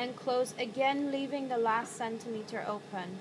and close again, leaving the last centimeter open.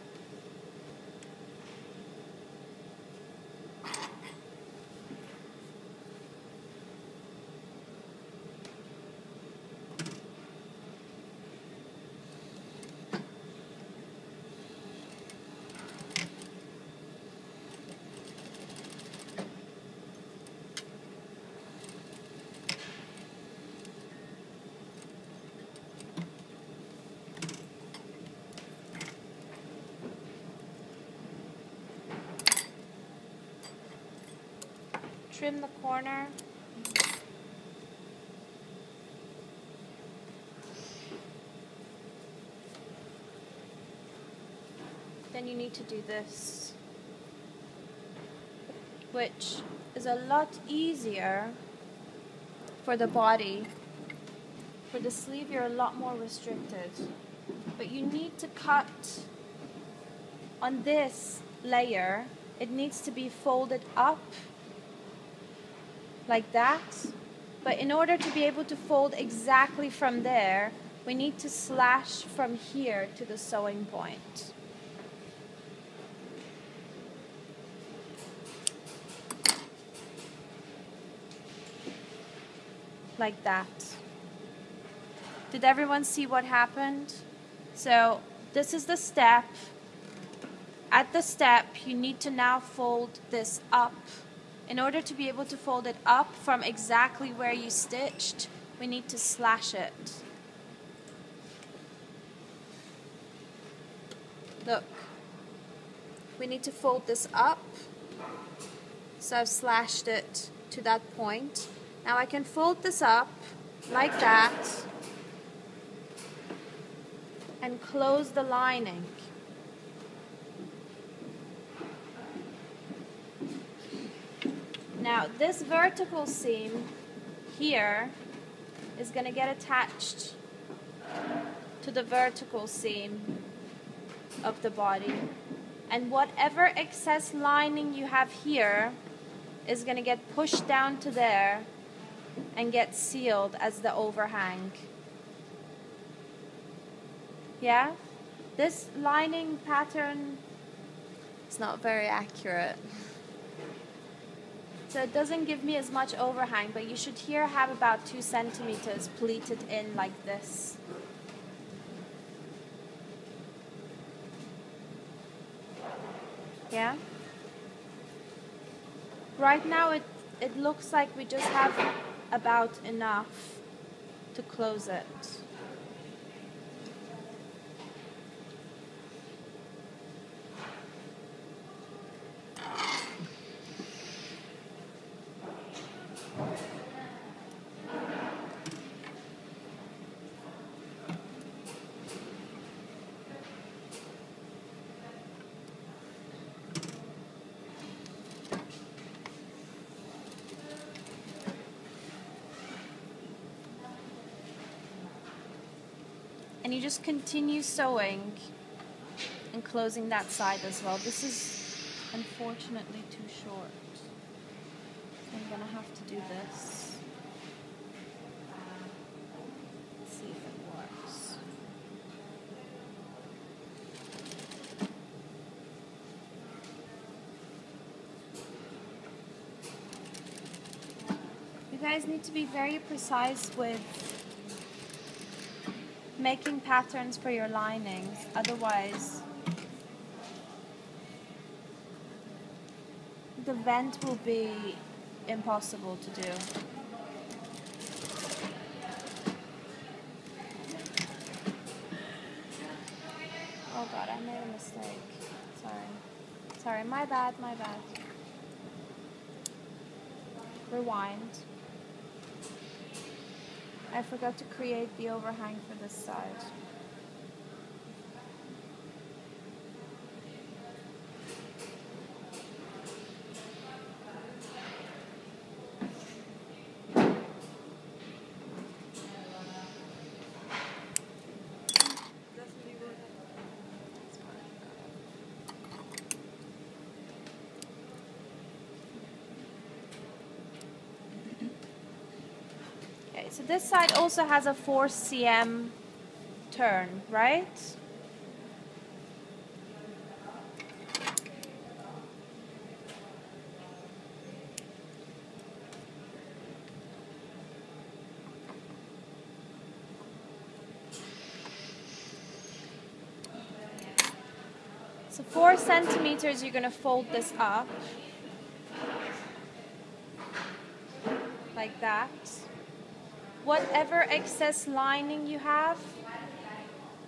Trim the corner. Then you need to do this, which is a lot easier for the body. For the sleeve, you're a lot more restricted. But you need to cut on this layer. It needs to be folded up like that. But in order to be able to fold exactly from there, we need to slash from here to the sewing point. Like that. Did everyone see what happened? So this is the step. At the step, you need to now fold this up. In order to be able to fold it up from exactly where you stitched, we need to slash it. Look, we need to fold this up. So I've slashed it to that point. Now I can fold this up like that and close the lining. Now this vertical seam here is going to get attached to the vertical seam of the body, and whatever excess lining you have here is going to get pushed down to there and get sealed as the overhang. Yeah? This lining pattern is not very accurate. So it doesn't give me as much overhang, but you should here have about 2 centimeters pleated in like this. Yeah? Right now it looks like we just have about enough to close it. And you just continue sewing and closing that side as well. This is unfortunately too short. So I'm gonna have to do this. Let's see if it works. You guys need to be very precise with making patterns for your linings, otherwise the vent will be impossible to do. Oh God, I made a mistake. Sorry, my bad. Rewind. I forgot to create the overhang for this side. So this side also has a 4 cm turn, right? So 4 centimeters, you're going to fold this up like that. Whatever excess lining you have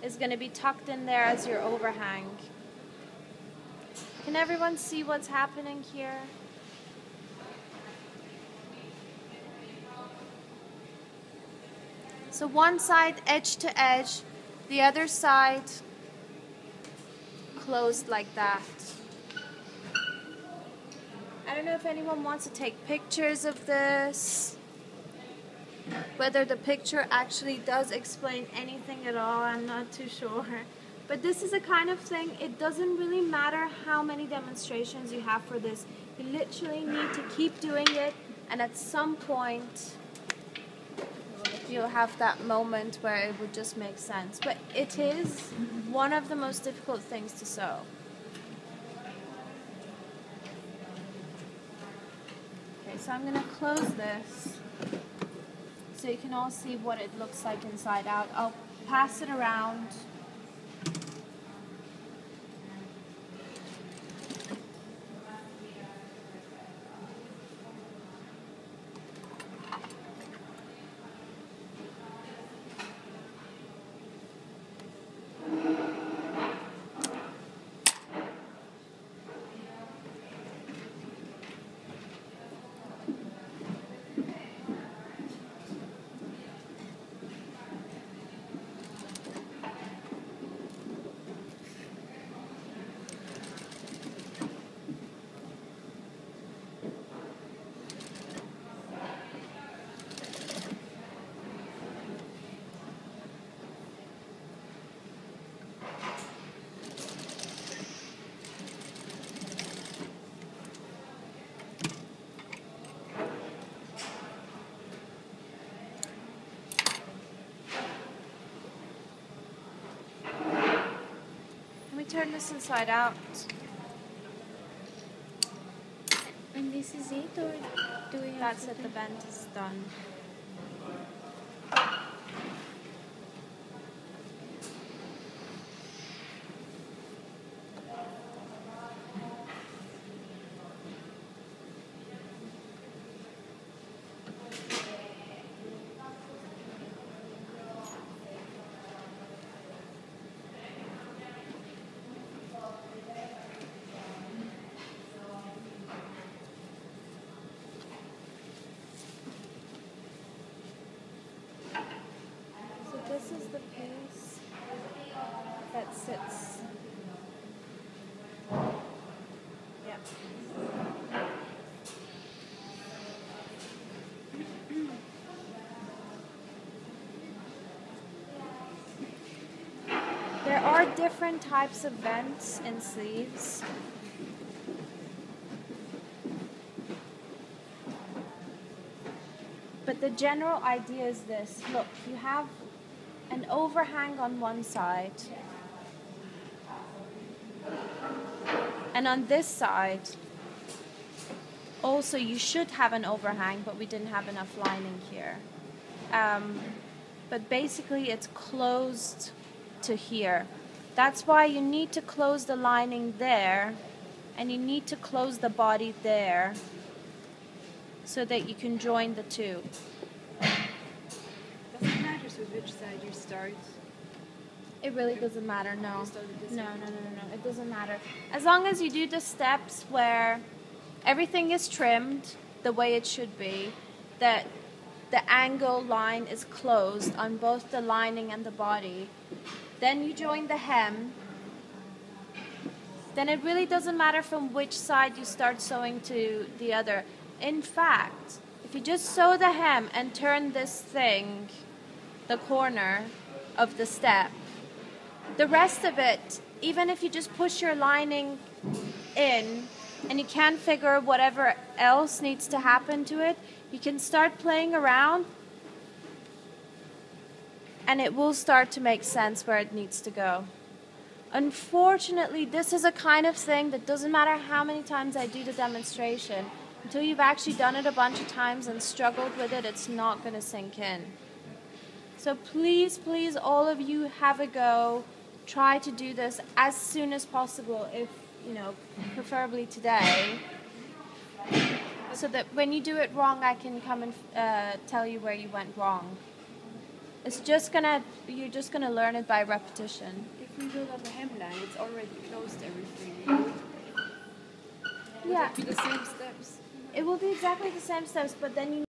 is going to be tucked in there as your overhang. Can everyone see what's happening here? So one side edge to edge, the other side closed like that. I don't know if anyone wants to take pictures of this. Whether the picture actually does explain anything at all, I'm not too sure. But this is the kind of thing, it doesn't really matter how many demonstrations you have for this. You literally need to keep doing it, and at some point you'll have that moment where it would just make sense. But it is one of the most difficult things to sew. Okay, so I'm going to close this so you can all see what it looks like inside out. I'll pass it around. Turn this inside out. And this is it, or do we have That's it, the bend is done. This is the piece that sits. Yeah. There are different types of vents in sleeves. But the general idea is this. Look, you have an overhang on one side, and on this side also you should have an overhang, but we didn't have enough lining here. But basically it's closed to here. That's why you need to close the lining there, and you need to close the body there so that you can join the two. Which side you start? It really doesn't matter, no. No, it doesn't matter. As long as you do the steps where everything is trimmed the way it should be, that the angle line is closed on both the lining and the body, then you join the hem, then it really doesn't matter from which side you start sewing to the other. In fact, if you just sew the hem and turn this thing the corner of the step, the rest of it, even if you just push your lining in and you can't figure whatever else needs to happen to it, you can start playing around and it will start to make sense where it needs to go. Unfortunately, this is a kind of thing that doesn't matter how many times I do the demonstration, until you've actually done it a bunch of times and struggled with it, it's not going to sink in. So please, please, all of you have a go. Try to do this as soon as possible, if, preferably today, so that when you do it wrong, I can come and tell you where you went wrong. You're just gonna learn it by repetition. If we build up a hemline, it's already closed everything. Yeah. It'll be the same steps. It will be exactly the same steps, but then you